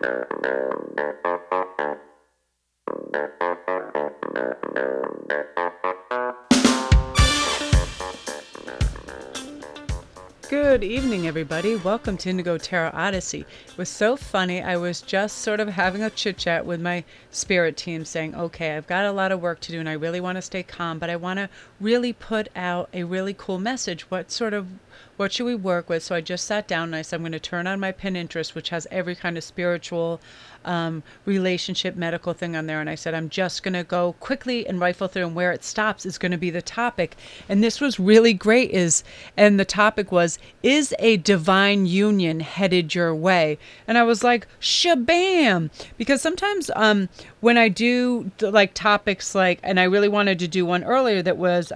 Good evening, everybody. Welcome to Indigo Tarot Odyssey. It was so funny. I was just sort of having a chit chat with my spirit team saying, okay, I've got a lot of work to do and I really want to stay calm, but I want to really put out a really cool message. What should we work with? So I just sat down and I said, I'm going to turn on my Pinterest, which has every kind of spiritual, relationship, medical thing on there. And I said, I'm just going to go quickly and rifle through, and where it stops is going to be the topic. And this was really great and the topic was, is a divine union headed your way? And I was like, shabam! Because sometimes when I do like topics like, and I really wanted to do one earlier that was,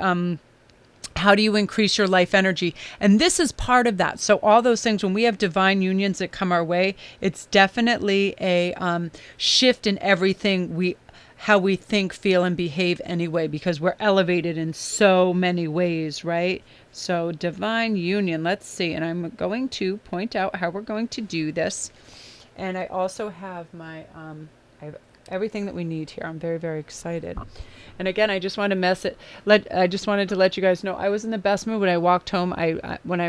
how do you increase your life energy? And this is part of that. So all those things, when we have divine unions that come our way, it's definitely a shift in everything how we think, feel, and behave anyway, because we're elevated in so many ways, right? So divine union, let's see. And I'm going to point out how we're going to do this. And I also have I have everything that we need here. I'm very, very excited. And again, I just want to I just wanted to let you guys know I was in the best mood when I walked home. When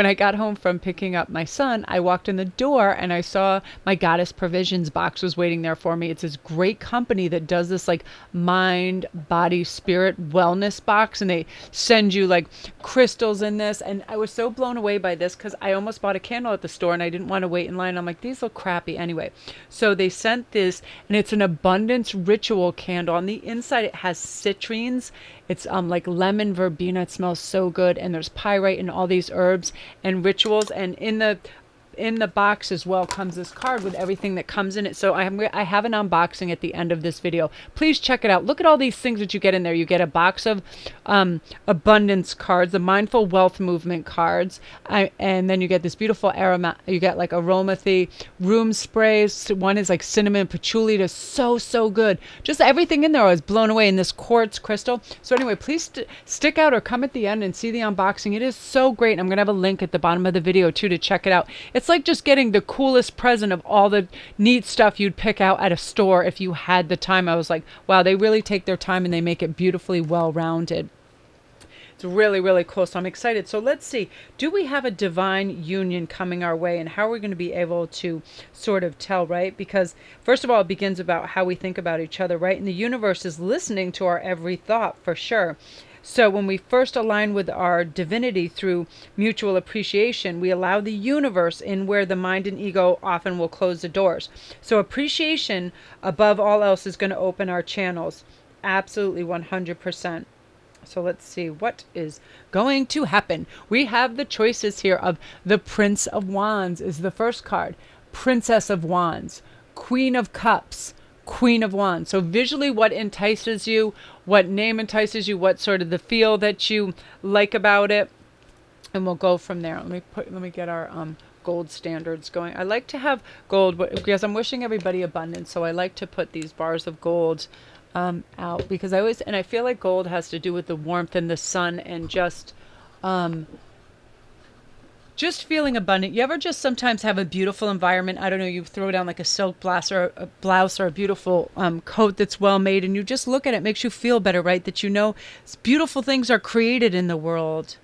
I got home from picking up my son, I walked in the door and I saw my Goddess Provisions box was waiting there for me. It's this great company that does this like mind, body, spirit wellness box, and they send you like crystals in this. And I was so blown away by this because I almost bought a candle at the store and I didn't want to wait in line. I'm like, these look crappy anyway. So they sent this, and it's an abundance ritual candle. On the inside it has citrines. It's like lemon verbena. It smells so good, and there's pyrite and all these herbs and rituals. And in the box as well comes this card with everything that comes in it. So I have an unboxing at the end of this video. Please check it out. Look at all these things that you get in there. You get a box of abundance cards, the mindful wealth movement cards, and then you get this beautiful aroma. You get like aromathy room sprays. One is like cinnamon patchouli. It's so good. Just everything in there. I was blown away in this quartz crystal. So anyway, please stick out or come at the end and see the unboxing. It is so great. I'm gonna have a link at the bottom of the video too to check it out. It's like just getting the coolest present of all the neat stuff you'd pick out at a store if you had the time. I was like, wow, they really take their time and they make it beautifully well-rounded. It's really, really cool. So I'm excited. So let's see. Do we have a divine union coming our way, and how are we going to be able to sort of tell, right? Because first of all, it begins about how we think about each other, right? And the universe is listening to our every thought for sure. So when we first align with our divinity through mutual appreciation, we allow the universe in where the mind and ego often will close the doors. So appreciation above all else is going to open our channels. Absolutely 100%. So let's see what is going to happen. We have the choices here of the Prince of Wands is the first card, Princess of Wands, Queen of Cups, Queen of Wands. So visually, what entices you, what name entices you, what sort of the feel that you like about it, and we'll go from there. Let me get our gold standards going. I like to have gold because I'm wishing everybody abundance. So I like to put these bars of gold out because I feel like gold has to do with the warmth and the sun and just feeling abundant. You ever just sometimes have a beautiful environment? I don't know, you throw down like a silk blouse or a beautiful coat that's well made, and you just look at it, makes you feel better, right? That you know beautiful things are created in the world.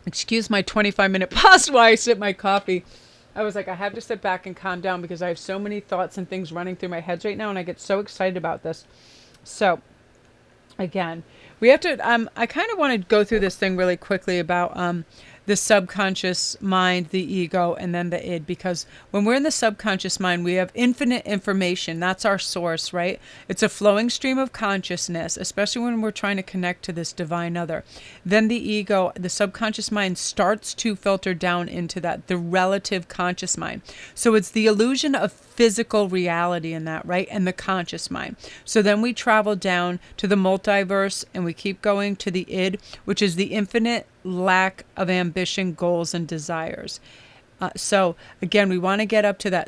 Excuse my 25-minute pause while I sip my coffee. I was like, I have to sit back and calm down because I have so many thoughts and things running through my head right now, and I get so excited about this. So again, we have to, I kind of want to go through this thing really quickly about the subconscious mind, the ego, and then the id, because when we're in the subconscious mind, we have infinite information. That's our source, right? It's a flowing stream of consciousness, especially when we're trying to connect to this divine other. Then the ego, the subconscious mind, starts to filter down into that, the relative conscious mind. So it's the illusion of physical reality in that, right? And the conscious mind. So then we travel down to the multiverse and we keep going to the id, which is the infinite lack of ambition, goals, and desires. So again, we want to get up to that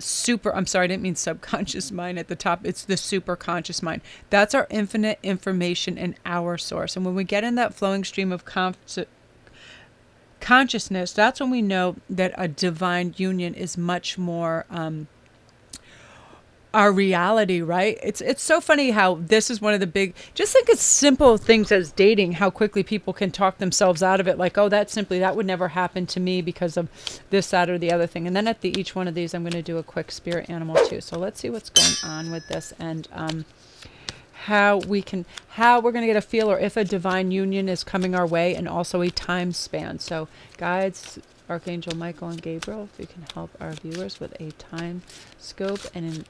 I'm sorry, I didn't mean subconscious mind at the top. It's the super conscious mind. That's our infinite information and our source. And when we get in that flowing stream of consciousness, that's when we know that a divine union is much more our reality, right? It's so funny how this is one of the big, just think it's simple things as dating, how quickly people can talk themselves out of it, like, oh, that would never happen to me because of this, that, or the other thing. And then at each one of these, I'm going to do a quick spirit animal too. So let's see what's going on with this, and how we're going to get a feel, or if a divine union is coming our way, and also a time span. So guides, Archangel Michael and Gabriel, if you can help our viewers with a time scope and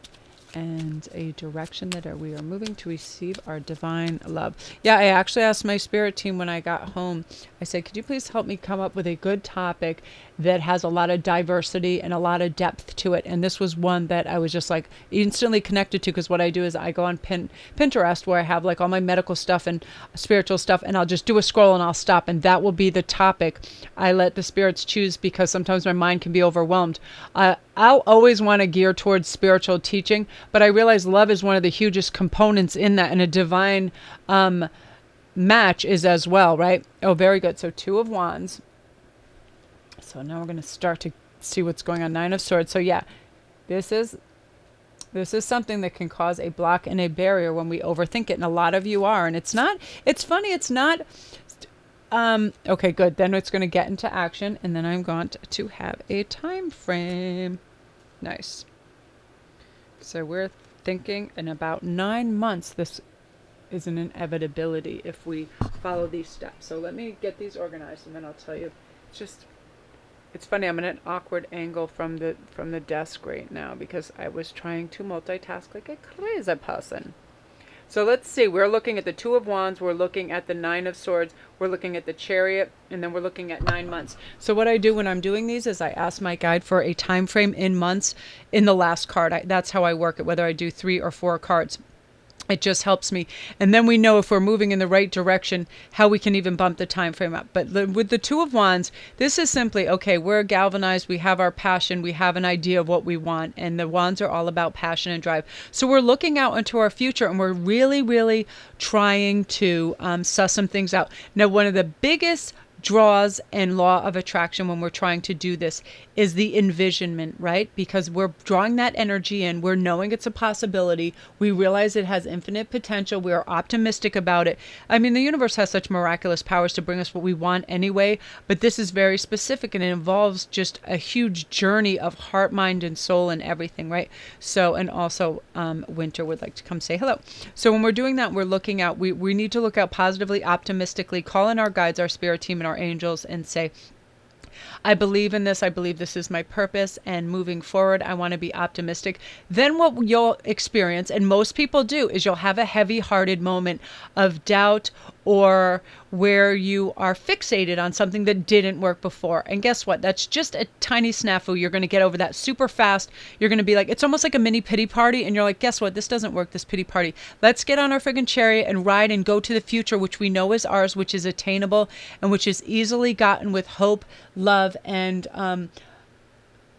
a direction that we are moving to receive our divine love. Yeah, I actually asked my spirit team when I got home, I said, could you please help me come up with a good topic that has a lot of diversity and a lot of depth to it? And this was one that I was just like instantly connected to, because what I do is I go on Pinterest, where I have like all my medical stuff and spiritual stuff, and I'll just do a scroll and I'll stop, and that will be the topic I let the spirits choose, because sometimes my mind can be overwhelmed. I'll always want to gear towards spiritual teaching, but I realize love is one of the hugest components in that, and a divine match is as well, right? Oh, very good. So 2 of Wands. So now we're going to start to see what's going on. 9 of Swords. So yeah, this is something that can cause a block and a barrier when we overthink it, and a lot of you are. And it's funny, it's not okay, good. Then it's going to get into action, and then I'm going to have a time frame. Nice. So we're thinking in about 9 months this is an inevitability if we follow these steps. So let me get these organized, and then I'll tell you. It's funny, I'm in an awkward angle from the desk right now, because I was trying to multitask like a crazy person. So let's see, we're looking at the 2 of Wands, we're looking at the 9 of Swords, we're looking at the Chariot, and then we're looking at 9 months. So what I do when I'm doing these is I ask my guide for a time frame in months in the last card. That's how I work it, whether I do 3 or 4 cards. It just helps me. And then we know if we're moving in the right direction, how we can even bump the time frame up. But with the 2 of Wands, this is simply, okay, we're galvanized, we have our passion, we have an idea of what we want, and the Wands are all about passion and drive. So we're looking out into our future, and we're really, really trying to suss some things out. Now, one of the biggest draws and law of attraction when we're trying to do this is the envisionment, right? Because we're drawing that energy in, we're knowing it's a possibility, we realize it has infinite potential, we're optimistic about it. I mean, the universe has such miraculous powers to bring us what we want anyway, but this is very specific, and it involves just a huge journey of heart, mind, and soul and everything, right? So, and also Winter would like to come say hello. So when we're doing that, we're looking out, we need to look out positively, optimistically, call in our guides, our spirit team, and our angels, and say, I believe in this. I believe this is my purpose, and moving forward, I want to be optimistic. Then what you'll experience, and most people do, is you'll have a heavy-hearted moment of doubt, or where you are fixated on something that didn't work before. And guess what? That's just a tiny snafu. You're going to get over that super fast. You're going to be like, it's almost like a mini pity party. And you're like, guess what? This doesn't work, this pity party. Let's get on our friggin' chariot and ride and go to the future, which we know is ours, which is attainable, and which is easily gotten with hope, love, and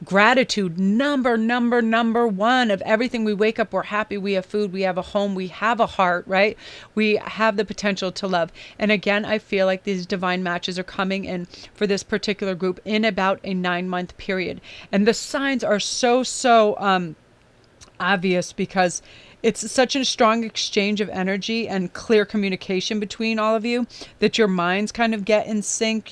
gratitude. Number one of everything. We wake up, we're happy, we have food, we have a home, we have a heart, right? We have the potential to love. And again, I feel like these divine matches are coming in for this particular group in about a 9-month period. And the signs are so obvious, because it's such a strong exchange of energy and clear communication between all of you, that your minds kind of get in sync.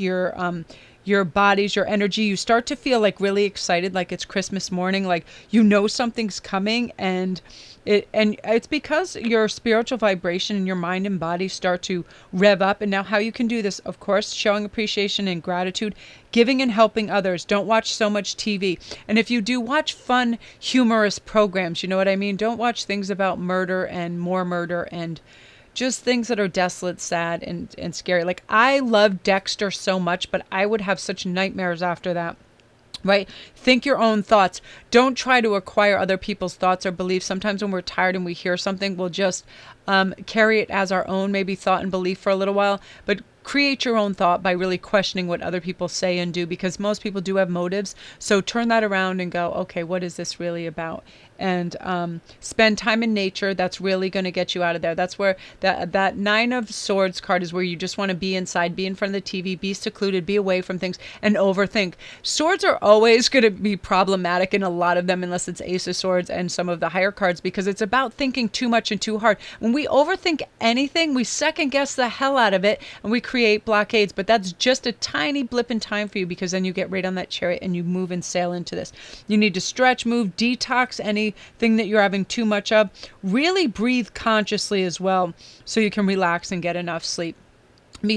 Your bodies, your energy, you start to feel like really excited, like it's Christmas morning, like you know something's coming, and it's because your spiritual vibration and your mind and body start to rev up. And now how you can do this, of course, showing appreciation and gratitude, giving and helping others. Don't watch so much TV. And if you do, watch fun, humorous programs, you know what I mean? Don't watch things about murder and more murder and just things that are desolate, sad, and scary. Like, I love Dexter so much, but I would have such nightmares after that. Right? Think your own thoughts. Don't try to acquire other people's thoughts or beliefs. Sometimes when we're tired and we hear something, we'll just carry it as our own, maybe thought and belief for a little while. But create your own thought by really questioning what other people say and do, because most people do have motives. So turn that around and go, okay, what is this really about? and spend time in nature. That's really going to get you out of there. That's where that Nine of Swords card is, where you just want to be inside, be in front of the TV, be secluded, be away from things, and overthink. Swords are always going to be problematic in a lot of them, unless it's Ace of Swords and some of the higher cards, because it's about thinking too much and too hard. When we overthink anything, we second guess the hell out of it, and we create blockades. But that's just a tiny blip in time for you, because then you get right on that chariot and you move and sail into this. You need to stretch, move, detox anything that you're having too much of. Really breathe consciously as well, so you can relax and get enough sleep.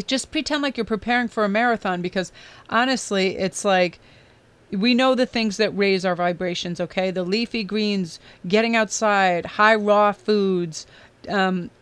Just pretend like you're preparing for a marathon, because honestly, it's like, we know the things that raise our vibrations, okay? The leafy greens, getting outside, high raw foods,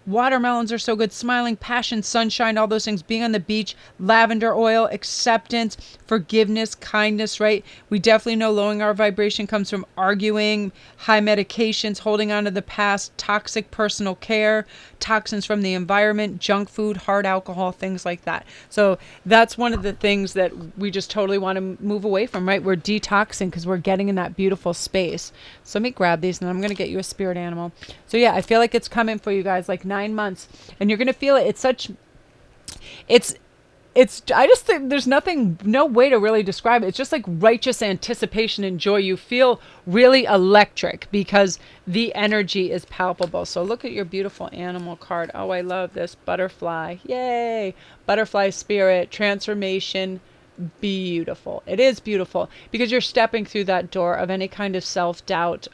watermelons are so good, smiling, passion, sunshine, all those things, being on the beach, lavender oil, acceptance, forgiveness, kindness, right? We definitely know lowering our vibration comes from arguing, high medications, holding on to the past, toxic personal care, toxins from the environment, junk food, hard alcohol, things like that. So that's one of the things that we just totally want to move away from, right? We're detoxing because we're getting in that beautiful space. So let me grab these, and then I'm going to get you a spirit animal. So yeah, I feel like it's coming for you guys, like 9 months, and you're going to feel it. I just think there's no way to really describe it. It's just like righteous anticipation and joy. You feel really electric because the energy is palpable. So look at your beautiful animal card. Oh, I love this butterfly. Yay. Butterfly spirit, transformation. Beautiful. It is beautiful, because you're stepping through that door of any kind of self-doubt,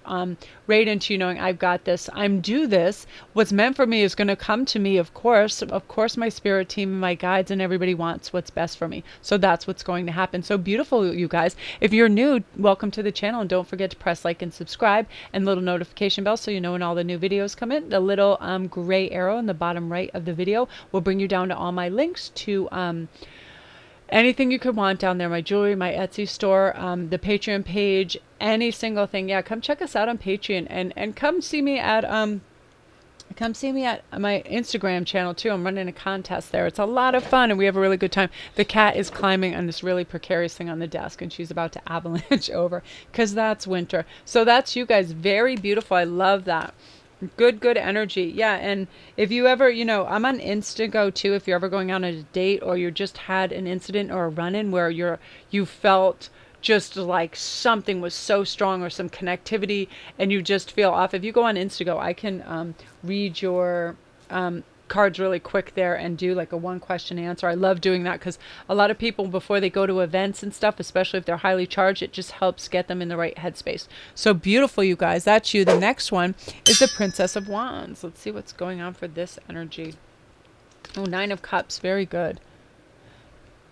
right into you knowing, I've got this, I'm do this, what's meant for me is going to come to me. Of course, my spirit team and my guides and everybody wants what's best for me. So that's what's going to happen. So beautiful, you guys. If you're new, welcome to the channel, and don't forget to press like and subscribe, and little notification bell so you know when all the new videos come in. The little gray arrow in the bottom right of the video will bring you down to all my links to anything you could want down there, my jewelry, my Etsy store, the Patreon page, any single thing. Yeah, come check us out on Patreon, and come see me at my Instagram channel too. I'm running a contest there. It's a lot of fun, and we have a really good time. The cat is climbing on this really precarious thing on the desk, and she's about to avalanche over, because that's winter. So that's you guys. Very beautiful. I love that. Good energy. Yeah. And if you ever, I'm on Instantgo too, if you're ever going on a date, or you just had an incident or a run-in where you felt just like something was so strong, or some connectivity, and you just feel off. If you go on Instantgo, I can read your cards really quick there and do like a 1-question answer. I love doing that, because a lot of people, before they go to events and stuff, especially if they're highly charged, it just helps get them in the right headspace. So beautiful, you guys. That's you. The next one is the Princess of Wands. Let's see what's going on for this energy. Oh, 9 of Cups. Very good.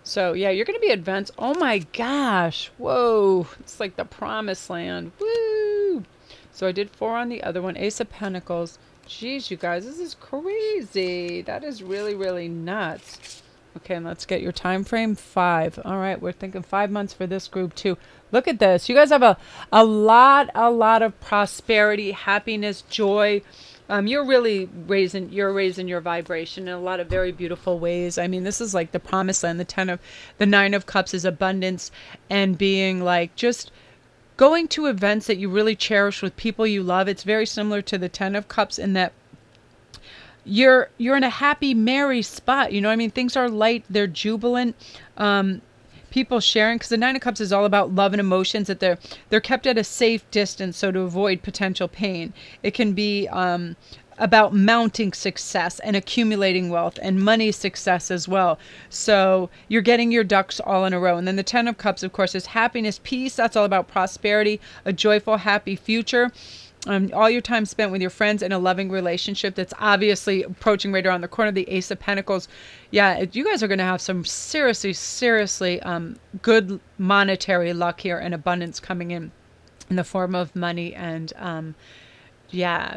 So yeah, you're going to be at events. Oh my gosh. Whoa. It's like the promised land. Woo. So I did 4 on the other one. Ace of Pentacles. Jeez, you guys, this is crazy. That is really, really nuts. Okay, and let's get your time frame. 5. All right, we're thinking 5 months for this group too. Look at this. You guys have a lot of prosperity, happiness, joy. You're really raising your vibration in a lot of very beautiful ways. I mean, this is like the promised land. The 9 of Cups is abundance, and being like just going to events that you really cherish with people you love. It's very similar to the 10 of Cups in that you're in a happy, merry spot. You know what I mean? Things are light. They're jubilant. People sharing, because the 9 of Cups is all about love and emotions, that they're kept at a safe distance, so to avoid potential pain. It can be about mounting success and accumulating wealth and money success as well. So you're getting your ducks all in a row. And then the 10 of Cups, of course, is happiness, peace. That's all about prosperity, a joyful, happy future. All your time spent with your friends in a loving relationship that's obviously approaching right around the corner. The Ace of Pentacles. Yeah, you guys are going to have some seriously good monetary luck here, and abundance coming in the form of money, and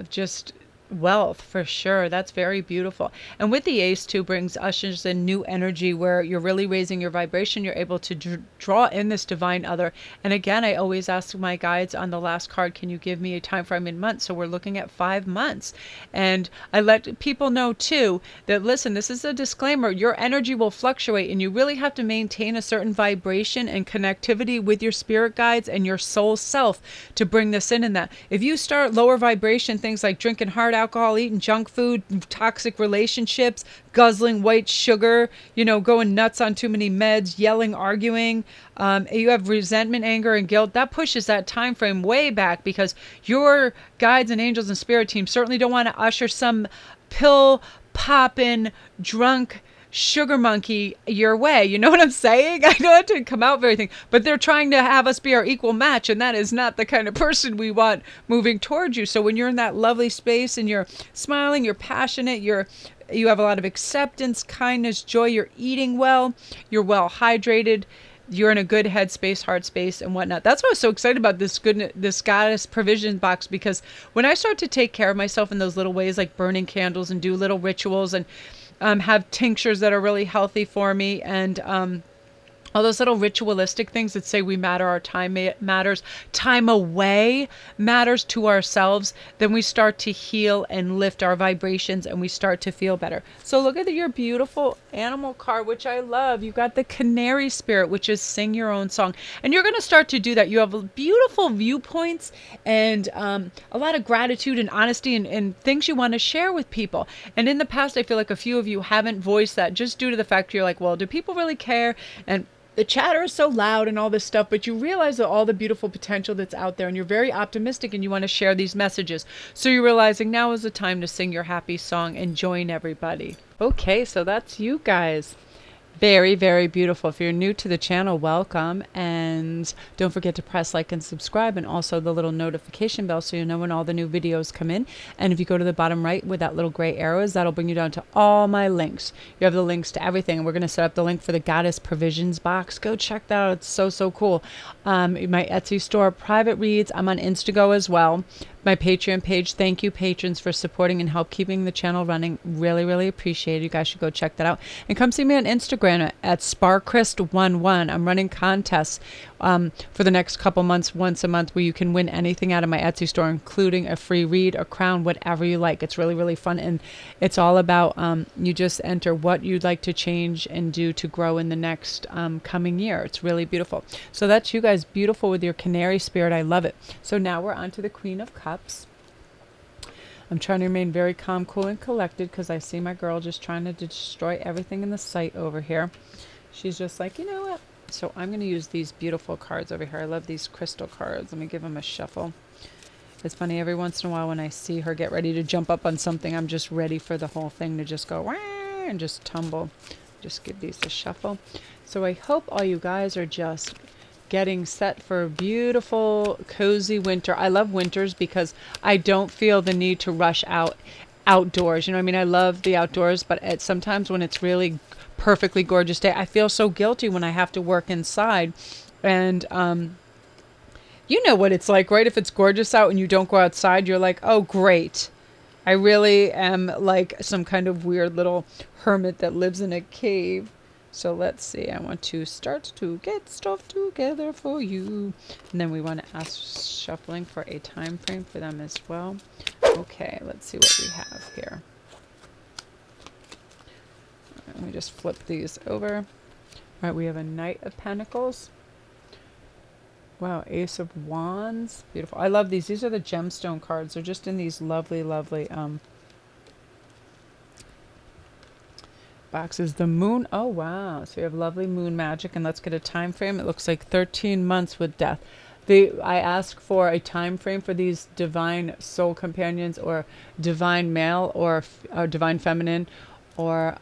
just Wealth for sure. That's very beautiful. And with the ace too brings ushers in new energy where you're really raising your vibration. You're able to draw in this divine other. And again, I always ask my guides on the last card, can you give me a time frame in months? So we're looking at 5 months. And I let people know too that, listen, this is a disclaimer. Your energy will fluctuate and you really have to maintain a certain vibration and connectivity with your spirit guides and your soul self to bring this in. And that if you start lower vibration, things like drinking hard alcohol, eating junk food, toxic relationships, guzzling white sugar, going nuts on too many meds, yelling, arguing, you have resentment, anger, and guilt, that pushes that time frame way back, because your guides and angels and spirit team certainly don't want to usher some pill popping drunk sugar monkey your way. You know what I'm saying? I know it didn't come out very thing, but they're trying to have us be our equal match, and that is not the kind of person we want moving towards you. So when you're in that lovely space and you're smiling, you're passionate, you have a lot of acceptance, kindness, joy, you're eating well, you're well hydrated, you're in a good headspace, heart space, and whatnot. That's why I was so excited about this goddess provision box, because when I start to take care of myself in those little ways, like burning candles and do little rituals and have tinctures that are really healthy for me, and all those little ritualistic things that say we matter, our time matters, time away matters to ourselves, then we start to heal and lift our vibrations and we start to feel better. So look at your beautiful animal card, which I love. You got the Canary spirit, which is sing your own song. And you're going to start to do that. You have beautiful viewpoints and a lot of gratitude and honesty and things you want to share with people. And in the past, I feel like a few of you haven't voiced that, just due to the fact you're like, well, do people really care? And the chatter is so loud and all this stuff, but you realize that all the beautiful potential that's out there, and you're very optimistic and you want to share these messages. So you're realizing now is the time to sing your happy song and join everybody. Okay, so that's you guys. Very, very beautiful. If you're new to the channel, welcome. And don't forget to press like and subscribe, and also the little notification bell so you know when all the new videos come in. And if you go to the bottom right with that little gray arrows, that'll bring you down to all my links. You have the links to everything. And we're going to set up the link for the Goddess Provisions box. Go check that out. It's so, so cool. My Etsy store, private reads. I'm on Instago as well. My Patreon page. Thank you, patrons, for supporting and help keeping the channel running. Really, really appreciate it. You guys should go check that out. And come see me on Instagram at Sparkrist11. I'm running contests for the next couple months, once a month, where you can win anything out of my Etsy store, including a free read, a crown, whatever you like. It's really, really fun. And it's all about you just enter what you'd like to change and do to grow in the next coming year. It's really beautiful. So that's you guys, beautiful with your Canary spirit. I love it. So now we're on to the Queen of Cups. I'm trying to remain very calm, cool, and collected, because I see my girl just trying to destroy everything in the sight over here. She's just like, you know what? So I'm going to use these beautiful cards over here. I love these crystal cards. Let me give them a shuffle. It's funny, every once in a while when I see her get ready to jump up on something, I'm just ready for the whole thing to just go wah and just tumble. Just give these a shuffle. So I hope all you guys are just getting set for a beautiful, cozy winter. I love winters because I don't feel the need to rush outdoors. You know what I mean? I love the outdoors, but sometimes when it's really perfectly gorgeous day, I feel so guilty when I have to work inside. And you know what it's like, right? If it's gorgeous out and you don't go outside, you're like, oh, great. I really am like some kind of weird little hermit that lives in a cave. So let's see, I want to start to get stuff together for you. And then we want to ask shuffling for a time frame for them as well. Okay, let's see what we have here. Let me just flip these over. All right, we have a Knight of Pentacles. Wow, Ace of Wands. Beautiful. I love these. These are the gemstone cards. They're just in these lovely, lovely boxes. The Moon. Oh, wow. So we have lovely moon magic. And let's get a time frame. It looks like 13 months with death. I ask for a time frame for these divine soul companions, or divine male, or divine feminine, or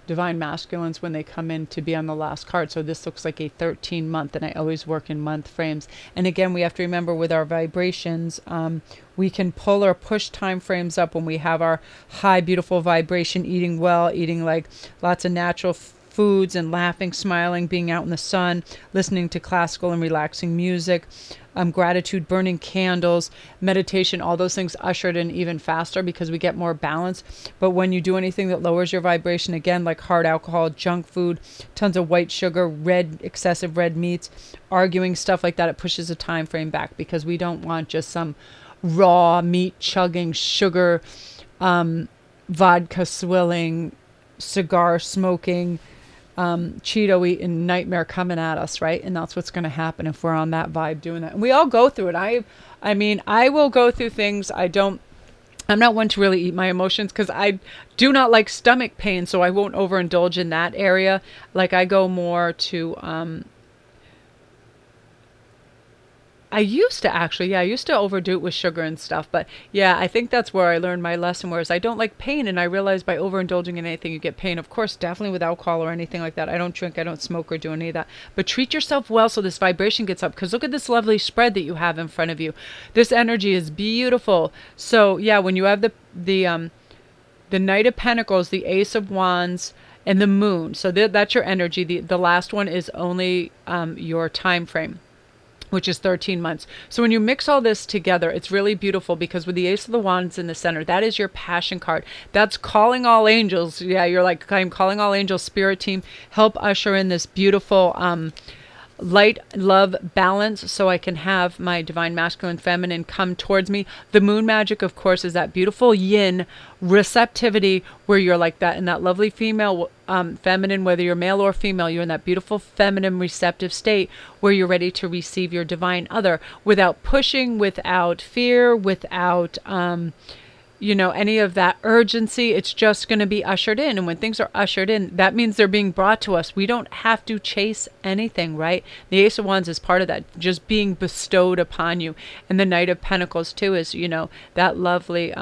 divine masculines when they come in to be on the last card. So this looks like a 13 month, and I always work in month frames. And again, we have to remember with our vibrations, we can pull or push time frames up when we have our high, beautiful vibration, eating well, eating like lots of natural foods and laughing, smiling, being out in the sun, listening to classical and relaxing music, gratitude, burning candles, meditation, all those things ushered in even faster because we get more balance. But when you do anything that lowers your vibration, again, like hard alcohol, junk food, tons of white sugar, excessive red meats, arguing, stuff like that, it pushes the time frame back because we don't want just some raw meat chugging, sugar, vodka swilling, cigar smoking, Cheeto eating nightmare coming at us, right? And that's what's going to happen if we're on that vibe doing that. And we all go through it. I mean, I will go through things. I'm not one to really eat my emotions because I do not like stomach pain, so I won't overindulge in that area. Like I go more to, I used to overdo it with sugar and stuff, but yeah, I think that's where I learned my lesson, whereas I don't like pain, and I realized by overindulging in anything, you get pain. Of course, definitely with alcohol or anything like that. I don't drink, I don't smoke or do any of that, but treat yourself well so this vibration gets up, because look at this lovely spread that you have in front of you. This energy is beautiful. So yeah, when you have the Knight of Pentacles, the Ace of Wands, and the Moon, so that's your energy. The last one is only your time frame, which is 13 months. So when you mix all this together, it's really beautiful because with the Ace of the Wands in the center, that is your passion card. That's calling all angels. Yeah, you're like, I'm calling all angels, spirit team, help usher in this beautiful light, love, balance, so I can have my divine masculine, feminine come towards me. The moon magic, of course, is that beautiful yin receptivity where you're like that in that lovely female, feminine, whether you're male or female, you're in that beautiful feminine receptive state where you're ready to receive your divine other without pushing, without fear, without any of that urgency. It's just going to be ushered in. And when things are ushered in, that means they're being brought to us. We don't have to chase anything, right? The Ace of Wands is part of that, just being bestowed upon you. And the Knight of Pentacles too is, that lovely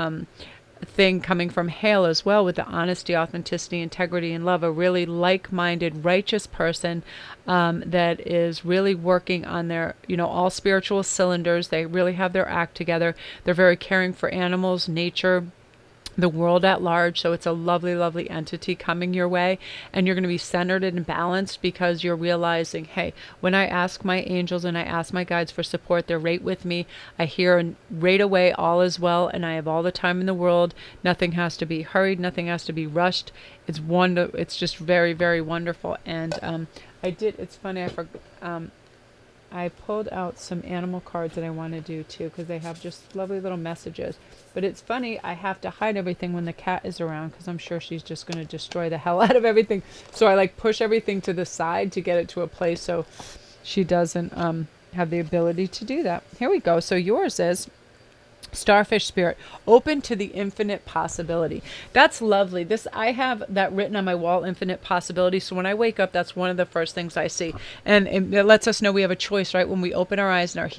thing coming from Hale as well, with the honesty, authenticity, integrity, and love. A really like-minded, righteous person that is really working on their, all spiritual cylinders. They really have their act together. They're very caring for animals, nature, the world at large. So it's a lovely, lovely entity coming your way, and you're going to be centered and balanced because you're realizing, hey, when I ask my angels and I ask my guides for support, they're right with me. I hear right away all is well, and I have all the time in the world. Nothing has to be hurried. Nothing has to be rushed. It's just very, very wonderful. And it's funny, I pulled out some animal cards that I want to do too, because they have just lovely little messages. But it's funny, I have to hide everything when the cat is around because I'm sure she's just going to destroy the hell out of everything. So I push everything to the side to get it to a place so she doesn't have the ability to do that. Here we go. So yours is Starfish Spirit, open to the infinite possibility. That's lovely. I have that written on my wall, infinite possibility. So when I wake up, that's one of the first things I see. And it lets us know we have a choice, right? When we open our eyes and our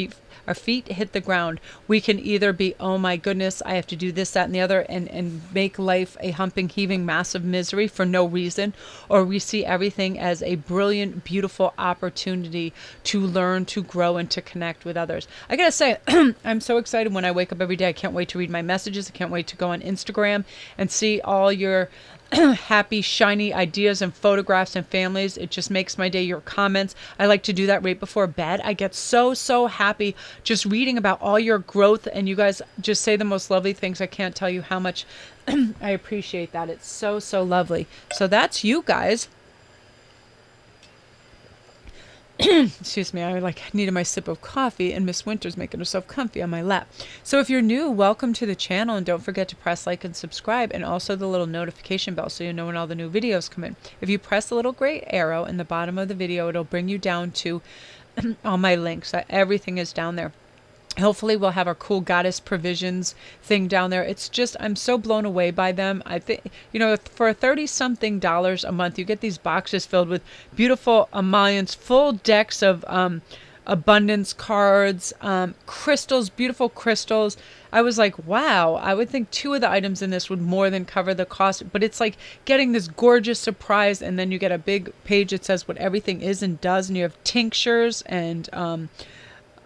feet hit the ground, we can either be, oh my goodness, I have to do this, that, and the other, and make life a humping, heaving, massive misery for no reason, or we see everything as a brilliant, beautiful opportunity to learn, to grow, and to connect with others. I gotta say, I'm so excited when I wake up every day. I can't wait to read my messages. I can't wait to go on Instagram and see all your happy, shiny ideas and photographs and families. It just makes my day. Your comments. I like to do that right before bed. I get so, so happy just reading about all your growth, and you guys just say the most lovely things. I can't tell you how much I appreciate that. It's so, so lovely. So that's you guys. Excuse me, I needed my sip of coffee, and Miss Winter's making herself comfy on my lap. So if you're new, welcome to the channel, and don't forget to press like and subscribe, and also the little notification bell so you know when all the new videos come in. If you press the little gray arrow in the bottom of the video, it'll bring you down to all my links. Everything is down there. Hopefully we'll have our cool goddess provisions thing down there. It's just, I'm so blown away by them. I think, for $30-something a month, you get these boxes filled with beautiful emollients, full decks of abundance cards, crystals, beautiful crystals. I was like, wow, I would think 2 of the items in this would more than cover the cost, but it's like getting this gorgeous surprise, and then you get a big page that says what everything is and does, and you have tinctures and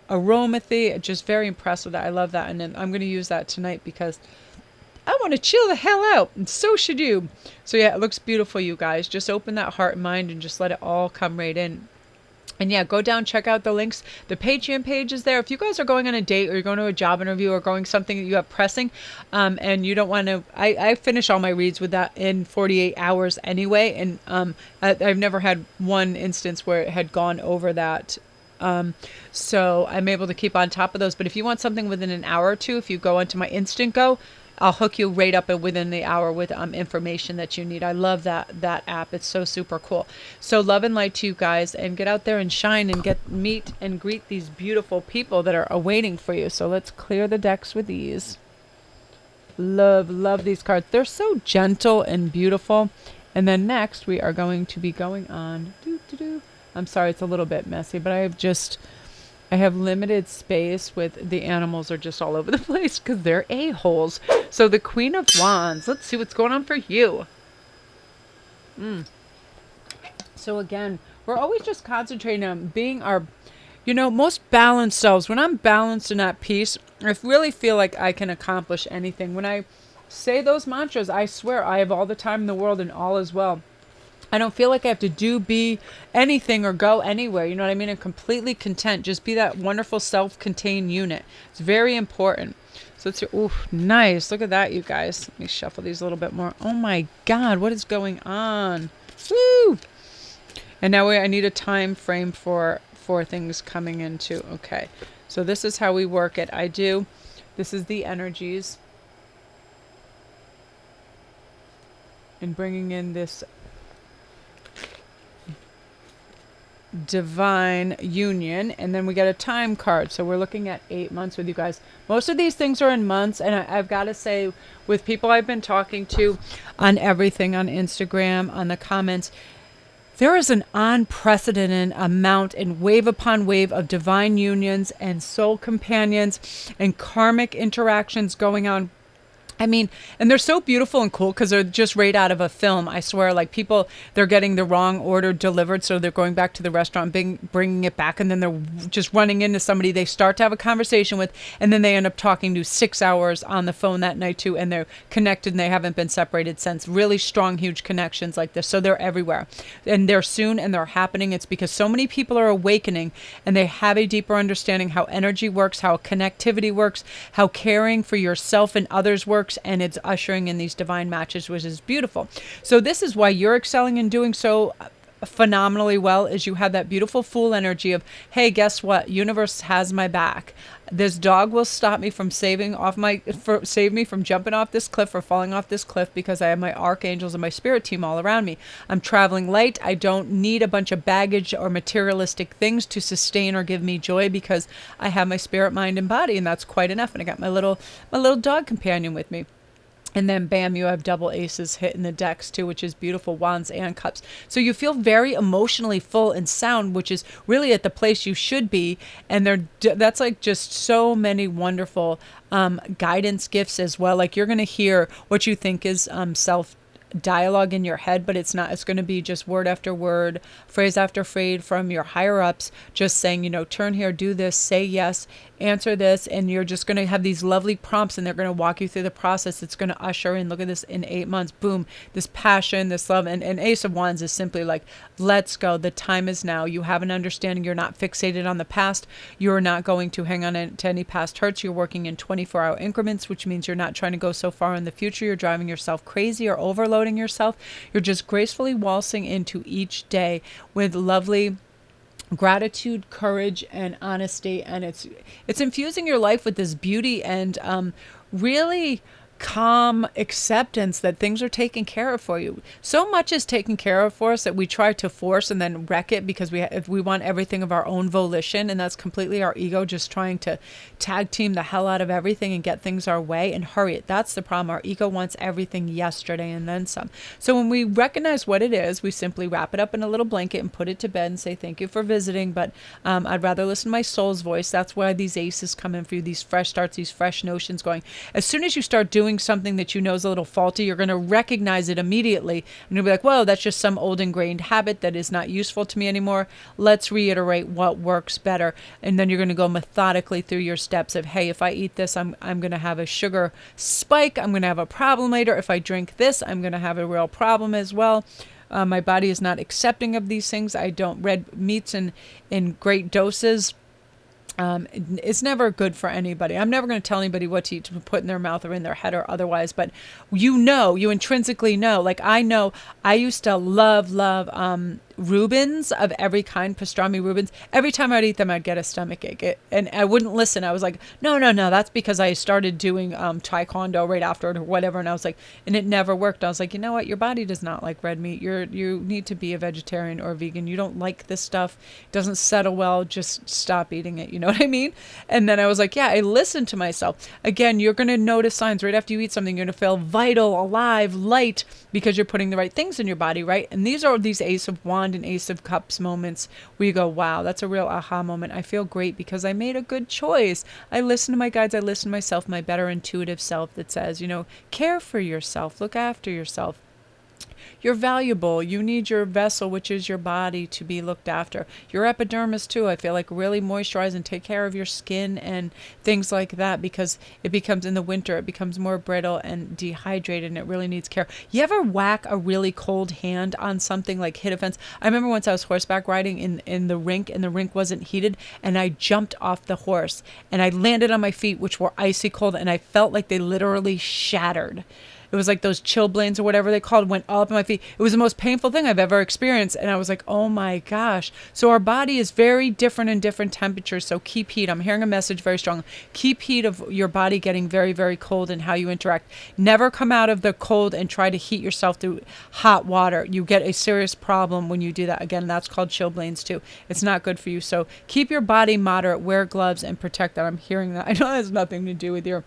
aromathy. Just very impressed with that. I love that. And then I'm going to use that tonight because I want to chill the hell out, and so should you. So yeah, it looks beautiful, you guys. Just open that heart and mind and just let it all come right in. And yeah, go down, check out the links. The Patreon page is there. If you guys are going on a date or you're going to a job interview or going something that you have pressing, and you don't want to, I finish all my reads with that in 48 hours anyway. And I've never had one instance where it had gone over that. So I'm able to keep on top of those. But if you want something within an hour or two, if you go onto my Instantgo, I'll hook you right up within the hour with information that you need. I love that app. It's so super cool. So love and light to you guys, and get out there and shine and meet and greet these beautiful people that are awaiting for you. So let's clear the decks with these. Love these cards. They're so gentle and beautiful. And then next we are going to be going on. I'm sorry, it's a little bit messy, but I have limited space with the animals are just all over the place because they're a-holes. So the Queen of Wands, let's see what's going on for you. So again, we're always just concentrating on being our, most balanced selves. When I'm balanced and at peace, I really feel like I can accomplish anything. When I say those mantras, I swear I have all the time in the world and all is well. I don't feel like I have to be anything or go anywhere. You know what I mean? I'm completely content. Just be that wonderful self-contained unit. It's very important. So let's see. Ooh, nice. Look at that, you guys. Let me shuffle these a little bit more. Oh my God, what is going on? Woo! And now I need a time frame for things coming into. Okay. So this is how we work it. This is the energies. And bringing in this divine union, and then we get a time card. So we're looking at 8 months with you guys. Most of these things are in months, and I've got to say, with people I've been talking to on everything, on Instagram, on the comments, there is an unprecedented amount and wave upon wave of divine unions and soul companions and karmic interactions going on. I mean, and they're so beautiful and cool because they're just right out of a film. I swear, like people, they're getting the wrong order delivered. So they're going back to the restaurant, bringing it back. And then they're just running into somebody they start to have a conversation with. And then they end up talking to 6 hours on the phone that night too. And they're connected and they haven't been separated since. Really strong, huge connections like this. So they're everywhere. And they're soon and they're happening. It's because so many people are awakening and they have a deeper understanding how energy works, how connectivity works, how caring for yourself and others works. And it's ushering in these divine matches, which is beautiful. So this is why you're excelling and doing so phenomenally well, is you have that beautiful Fool energy of, hey, guess what? Universe has my back. This dog will stop me from save me from jumping off this cliff or falling off this cliff because I have my archangels and my spirit team all around me. I'm traveling light. I don't need a bunch of baggage or materialistic things to sustain or give me joy because I have my spirit, mind, and body, and that's quite enough. And I got my little dog companion with me. And then bam, you have double aces hitting the decks too, which is beautiful, wands and cups. So you feel very emotionally full and sound, which is really at the place you should be. And that's like just so many wonderful guidance gifts as well. Like you're going to hear what you think is self dialogue in your head, but it's not. It's going to be just word after word, phrase after phrase from your higher ups, just saying, turn here, do this, say yes, answer this, and you're just going to have these lovely prompts, and they're going to walk you through the process. It's going to usher in, look at this, in 8 months, boom, this passion, this love, and Ace of Wands is simply like, let's go. The time is now. You have an understanding. You're not fixated on the past. You're not going to hang on to any past hurts. You're working in 24-hour increments, which means you're not trying to go so far in the future. You're driving yourself crazy or overloading yourself. You're just gracefully waltzing into each day with lovely gratitude, courage, and honesty, and it's infusing your life with this beauty and really calm acceptance that things are taken care of for you. So much is taken care of for us that we try to force and then wreck it because we want everything of our own volition, and that's completely our ego just trying to tag team the hell out of everything and get things our way and hurry it. That's the problem. Our ego wants everything yesterday and then some. So when we recognize what it is, we simply wrap it up in a little blanket and put it to bed and say thank you for visiting, but I'd rather listen to my soul's voice. That's why these aces come in for you, these fresh starts, these fresh notions going. As soon as you start doing doing something that you know is a little faulty, you're going to recognize it immediately. And you'll be like, whoa, that's just some old ingrained habit that is not useful to me anymore. Let's reiterate what works better. And then you're going to go methodically through your steps of, hey, if I eat this, I'm going to have a sugar spike. I'm going to have a problem later. If I drink this, I'm going to have a real problem as well. My body is not accepting of these things. I don't red meats in great doses. It's never good for anybody. I'm never going to tell anybody what to eat to put in their mouth or in their head or otherwise, but you intrinsically know. Like I know, I used to love Reubens of every kind, pastrami Reubens. Every time I'd eat them, I'd get a stomach ache. And I wouldn't listen. I was like, no, that's because I started doing taekwondo right after it or whatever. And I was like, and it never worked. I was like, you know what? Your body does not like red meat. You need to be a vegetarian or a vegan. You don't like this stuff. It doesn't settle well. Just stop eating it. You know what I mean? And then I was like, yeah, I listened to myself. Again, you're going to notice signs right after you eat something. You're going to feel vital, alive, light, because you're putting the right things in your body, right? And these are these Ace of Wands and Ace of Cups moments where you go, wow, that's a real aha moment. I feel great because I made a good choice. I listen to my guides. I listen to myself, my better intuitive self that says, care for yourself, look after yourself. You're valuable. You need your vessel, which is your body, to be looked after. Your epidermis too. I feel like really moisturize and take care of your skin and things like that, because it becomes, in the winter, it becomes more brittle and dehydrated and it really needs care. You ever whack a really cold hand on something, like hit a fence? I remember once I was horseback riding in the rink, and the rink wasn't heated, and I jumped off the horse and I landed on my feet, which were icy cold, and I felt like they literally shattered. It was like those chilblains or whatever they called went all up in my feet. It was the most painful thing I've ever experienced. And I was like, oh my gosh. So our body is very different in different temperatures. So keep heat. I'm hearing a message very strong. Keep heat of your body getting very, very cold and how you interact. Never come out of the cold and try to heat yourself through hot water. You get a serious problem when you do that. Again, that's called chilblains too. It's not good for you. So keep your body moderate, wear gloves, and protect that. I'm hearing that. I know it has nothing to do with your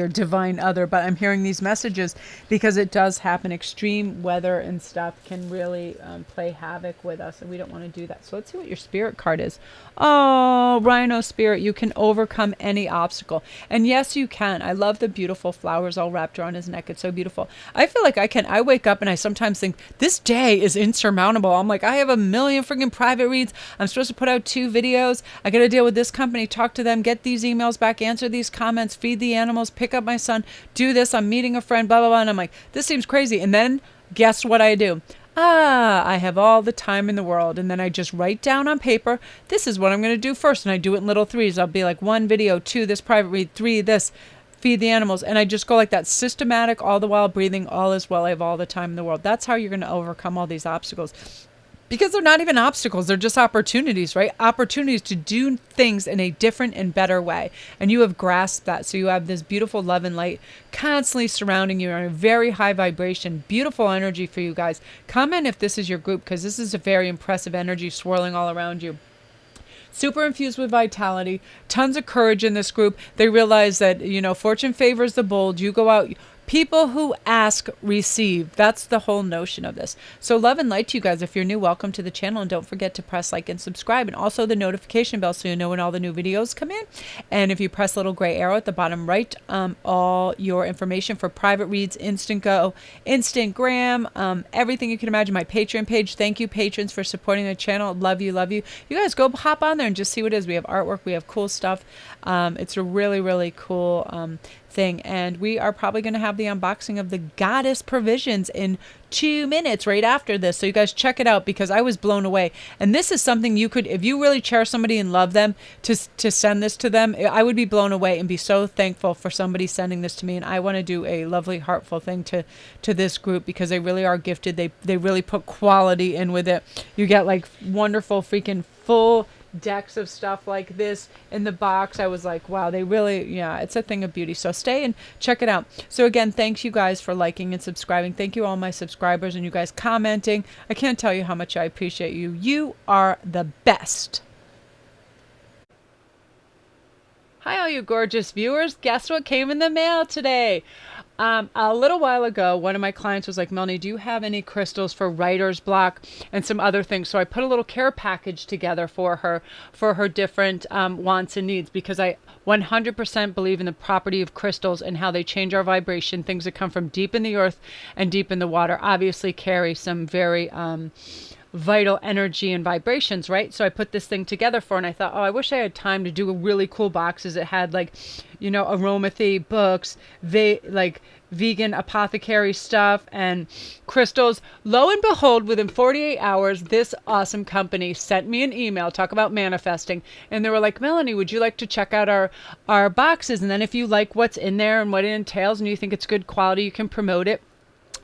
divine other, but I'm hearing these messages because it does happen. Extreme weather and stuff can really play havoc with us, and we don't want to do that. So let's see what your spirit card is. Oh, Rhino Spirit, you can overcome any obstacle. And yes, you can. I love the beautiful flowers all wrapped around his neck. It's so beautiful. I feel like I can. I wake up and I sometimes think this day is insurmountable. I'm like, I have a million freaking private reads. I'm supposed to put out 2 videos. I got to deal with this company, talk to them, get these emails back, answer these comments, feed the animals, pick up my son, do this. I'm meeting a friend, blah, blah, blah. And I'm like, this seems crazy. And then guess what I do? I have all the time in the world. And then I just write down on paper, this is what I'm going to do first. And I do it in little threes. I'll be like 1 video, 2 this private read, 3 this, feed the animals. And I just go like that, systematic, all the while breathing, all is well. I have all the time in the world. That's how you're going to overcome all these obstacles. Because they're not even obstacles. They're just opportunities, right? Opportunities to do things in a different and better way. And you have grasped that. So you have this beautiful love and light constantly surrounding you on a very high vibration. Beautiful energy for you guys. Comment if this is your group, because this is a very impressive energy swirling all around you. Super infused with vitality. Tons of courage in this group. They realize that, fortune favors the bold. You go out. People who ask, receive. That's the whole notion of this. So love and light to you guys. If you're new, welcome to the channel. And don't forget to press like and subscribe. And also the notification bell so you know when all the new videos come in. And if you press a little gray arrow at the bottom right, all your information for private reads, Instantgo, Instagram, everything you can imagine. My Patreon page. Thank you, patrons, for supporting the channel. Love you, love you. You guys go hop on there and just see what it is. We have artwork. We have cool stuff. It's a really, really cool thing. And we are probably going to have the unboxing of the Goddess Provisions in 2 minutes right after this. So you guys check it out, because I was blown away. And this is something you could, if you really cherish somebody and love them, to send this to them. I would be blown away and be so thankful for somebody sending this to me. And I want to do a lovely, heartful thing to this group, because they really are gifted. They really put quality in with it. You get like wonderful freaking full decks of stuff like this in the box. I was like, wow, they really, it's a thing of beauty. So stay and check it out. So again, thanks you guys for liking and subscribing. Thank you all my subscribers and you guys commenting. I can't tell you how much I appreciate you. You are the best. Hi, all you gorgeous viewers. Guess what came in the mail today? A little while ago, one of my clients was like, Melanie, do you have any crystals for writer's block and some other things? So I put a little care package together for her different wants and needs, because I 100% believe in the property of crystals and how they change our vibration. Things that come from deep in the earth and deep in the water obviously carry some very vital energy and vibrations, right? So I put this thing together for her, and I thought, oh, I wish I had time to do a really cool boxes. It had like, aromatherapy books, vegan apothecary stuff and crystals. Lo and behold, within 48 hours, this awesome company sent me an email, talk about manifesting. And they were like, Melanie, would you like to check out our boxes? And then if you like what's in there and what it entails and you think it's good quality, you can promote it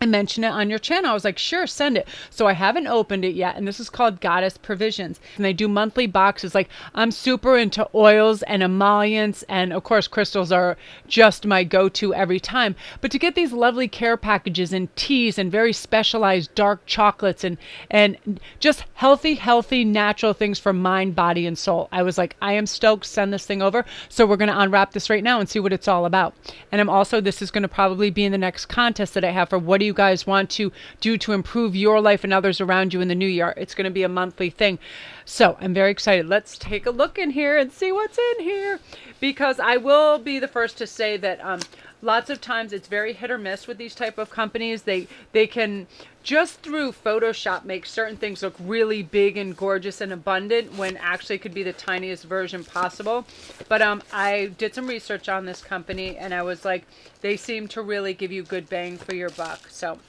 and mention it on your channel. I was like, sure, send it. So I haven't opened it yet. And this is called Goddess Provisions. And they do monthly boxes. Like, I'm super into oils and emollients. And of course, crystals are just my go-to every time. But to get these lovely care packages and teas and very specialized dark chocolates and just healthy, natural things for mind, body, and soul. I was like, I am stoked. Send this thing over. So we're going to unwrap this right now and see what it's all about. And this is going to probably be in the next contest that I have for what do you guys want to do to improve your life and others around you in the new year. It's going to be a monthly thing. So I'm very excited. Let's take a look in here and see what's in here, because I will be the first to say that lots of times it's very hit or miss with these type of companies. They can just through Photoshop make certain things look really big and gorgeous and abundant when actually it could be the tiniest version possible. But I did some research on this company, and I was like, they seem to really give you good bang for your buck. So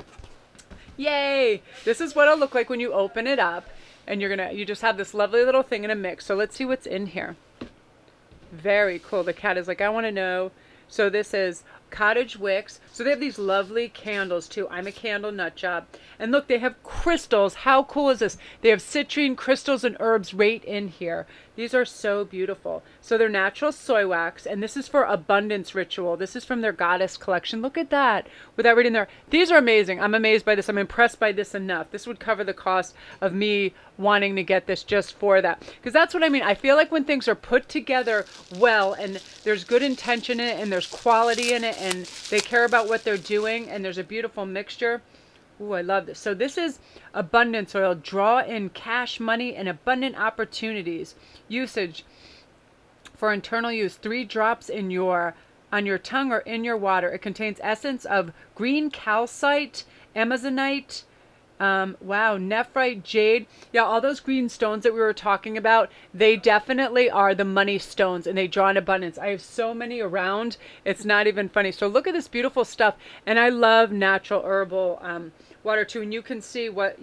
yay, this is what it'll look like when you open it up, and you just have this lovely little thing in a mix. So let's see what's in here. Very cool. The cat is like, I want to know. So this is cottage wicks. So they have these lovely candles too. I'm a candle nut job. And look, they have crystals. How cool is this? They have citrine crystals and herbs right in here. These are so beautiful. So they're natural soy wax, and this is for abundance ritual. This is from their goddess collection. Look at that with that right in there. These are amazing. I'm amazed by this. I'm impressed by this enough. This would cover the cost of me wanting to get this just for that. Because that's what I mean. I feel like when things are put together well, and there's good intention in it, and there's quality in it, and they care about what they're doing, and there's a beautiful mixture. Ooh, I love this. So this is abundance oil. Draw in cash, money, and abundant opportunities. Usage for internal use. 3 drops on your tongue or in your water. It contains essence of green calcite, amazonite, nephrite, jade. Yeah, all those green stones that we were talking about, they definitely are the money stones, and they draw in abundance. I have so many around. It's not even funny. So look at this beautiful stuff. And I love natural herbal water too. And you can see what,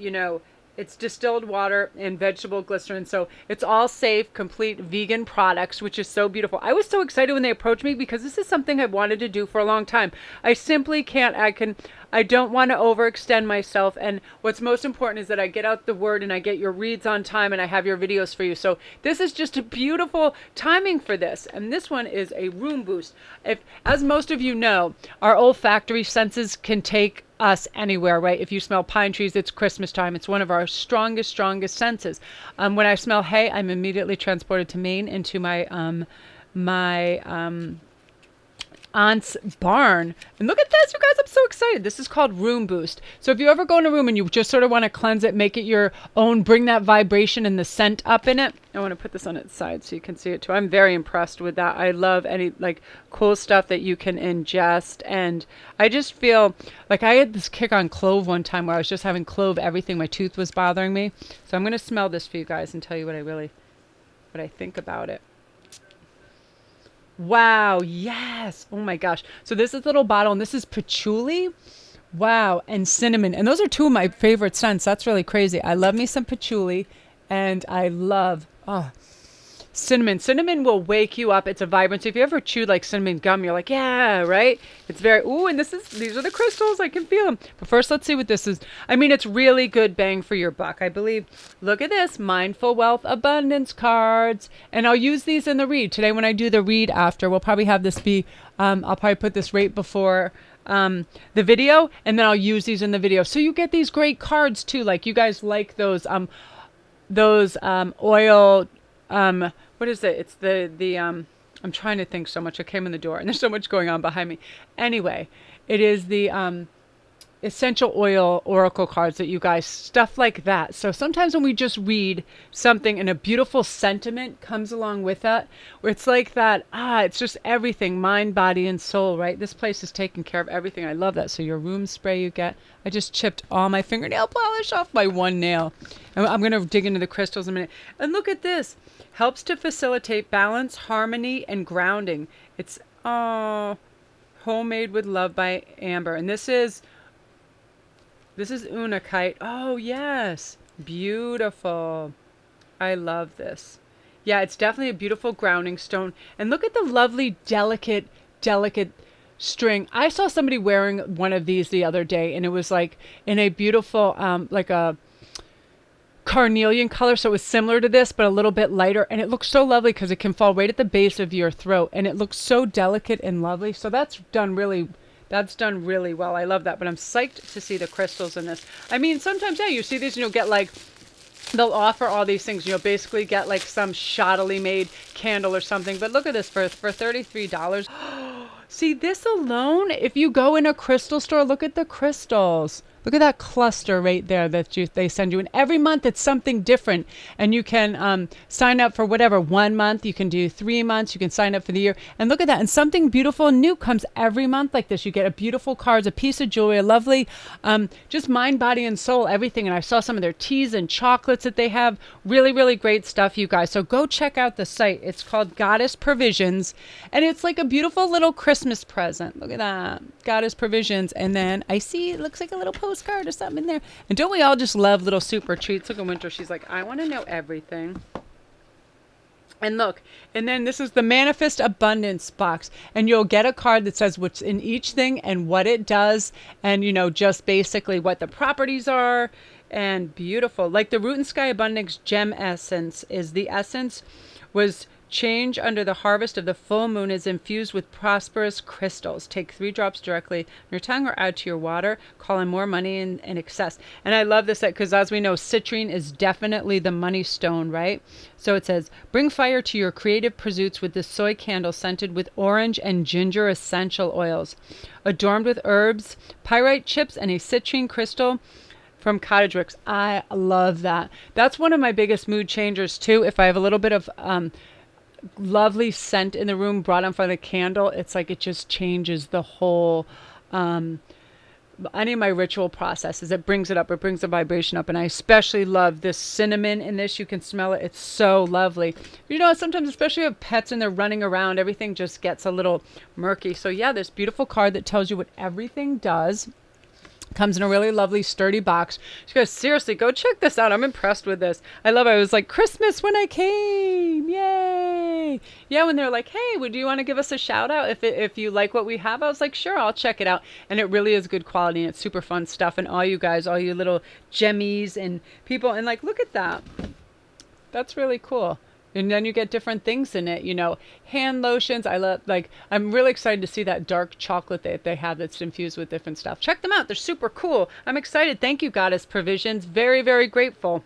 it's distilled water and vegetable glycerin. So it's all safe, complete vegan products, which is so beautiful. I was so excited when they approached me, because this is something I've wanted to do for a long time. I simply can't. I don't want to overextend myself. And what's most important is that I get out the word and I get your reads on time, and I have your videos for you. So this is just a beautiful timing for this. And this one is a room boost. As most of you know, our olfactory senses can take us anywhere, right? If you smell pine trees, it's Christmas time. It's one of our strongest senses. When I smell hay, I'm immediately transported to Maine, into my aunt's barn. And look at this, you guys, I'm so excited. This is called Room Boost. So if you ever go in a room and you just sort of want to cleanse it, make it your own, bring that vibration and the scent up in it. I want to put this on its side so you can see it too. I'm very impressed with that. I love any cool stuff that you can ingest. And I just feel like I had this kick on clove one time where I was just having clove everything. My tooth was bothering me. So I'm going to smell this for you guys and tell you what I think about it. Wow, yes. Oh my gosh. So this is a little bottle, and this is patchouli. Wow, and cinnamon. And those are 2 of my favorite scents. That's really crazy. I love me some patchouli, and I love cinnamon. Cinnamon will wake you up. It's a vibrancy. If you ever chewed like cinnamon gum, you're like, yeah, right? It's very, and these are the crystals. I can feel them. But first, let's see what this is. I mean, it's really good bang for your buck, I believe. Look at this. Mindful Wealth Abundance cards. And I'll use these in the read. Today, when I do the read after, we'll probably have this be, I'll probably put this right before the video, and then I'll use these in the video. So you get these great cards too. Like, you guys like those oil, what is it? It's the I'm trying to think so much. I came in the door and there's so much going on behind me. Anyway, it is the essential oil oracle cards that you guys, stuff like that. So sometimes when we just read something and a beautiful sentiment comes along with that, where it's like that, it's just everything, mind, body, and soul, right? This place is taking care of everything. I love that. So your room spray you get. I just chipped all my fingernail polish off my one nail. I'm going to dig into the crystals in a minute. And look at this. Helps to facilitate balance, harmony, and grounding. It's homemade with love by Amber. And this is Unakite. Oh, yes. Beautiful. I love this. Yeah, it's definitely a beautiful grounding stone. And look at the lovely, delicate string. I saw somebody wearing one of these the other day, and it was like in a beautiful, like a carnelian color. So it was similar to this, but a little bit lighter. And it looks so lovely because it can fall right at the base of your throat. And it looks so delicate and lovely. So that's done really well. I love that. But I'm psyched to see the crystals in this. I mean, sometimes, yeah, you see these and you'll get like, they'll offer all these things. You'll basically get like some shoddily made candle or something. But look at this for $33. See, this alone, if you go in a crystal store, look at the crystals. Look at that cluster right there that they send you. And every month it's something different. And you can sign up for whatever, 1 month. You can do 3 months. You can sign up for the year. And look at that. And something beautiful and new comes every month like this. You get a beautiful cards, a piece of jewelry, a lovely, just mind, body, and soul, everything. And I saw some of their teas and chocolates that they have. Really, really great stuff, you guys. So go check out the site. It's called Goddess Provisions. And it's like a beautiful little Christmas present. Look at that. Goddess Provisions. And then I see it looks like a little postcard or something in there. And don't we all just love little super treats? Look at Winter. She's like, I want to know everything. And look, and then this is the Manifest Abundance box. And you'll get a card that says what's in each thing and what it does. And, you know, just basically what the properties are. And beautiful. Like the Root and Sky Abundance Gem Essence is the essence was change under the harvest of the full moon is infused with prosperous crystals. Take 3 drops directly on your tongue or add to your water. Call in more money in excess. And I love this because as we know, citrine is definitely the money stone, right? So it says, bring fire to your creative pursuits with this soy candle scented with orange and ginger essential oils. Adorned with herbs, pyrite chips, and a citrine crystal from Cottage Wicks. I love that. That's one of my biggest mood changers too. If I have a little bit of lovely scent in the room brought on for the candle, it's like it just changes the whole any of my ritual processes. It brings it up. It brings the vibration up. And I especially love this cinnamon in this. You can smell it. It's so lovely. You know, sometimes, especially if pets and they're running around, everything just gets a little murky. So yeah, this beautiful card that tells you what everything does. Comes in a really lovely sturdy box. She goes, seriously, go check this out. I'm impressed with this. I love it. I was like, Christmas when I came. Yay. Yeah, when they're like, hey, would you want to give us a shout out if you like what we have? I was like, sure, I'll check it out. And it really is good quality and it's super fun stuff. And all you guys, all you little gemmies and people, and like, look at that. That's really cool. And then you get different things in it, you know, hand lotions. I love, like, I'm really excited to see that dark chocolate that they have that's infused with different stuff. Check them out. They're super cool. I'm excited. Thank you, Goddess Provisions. Very, very grateful.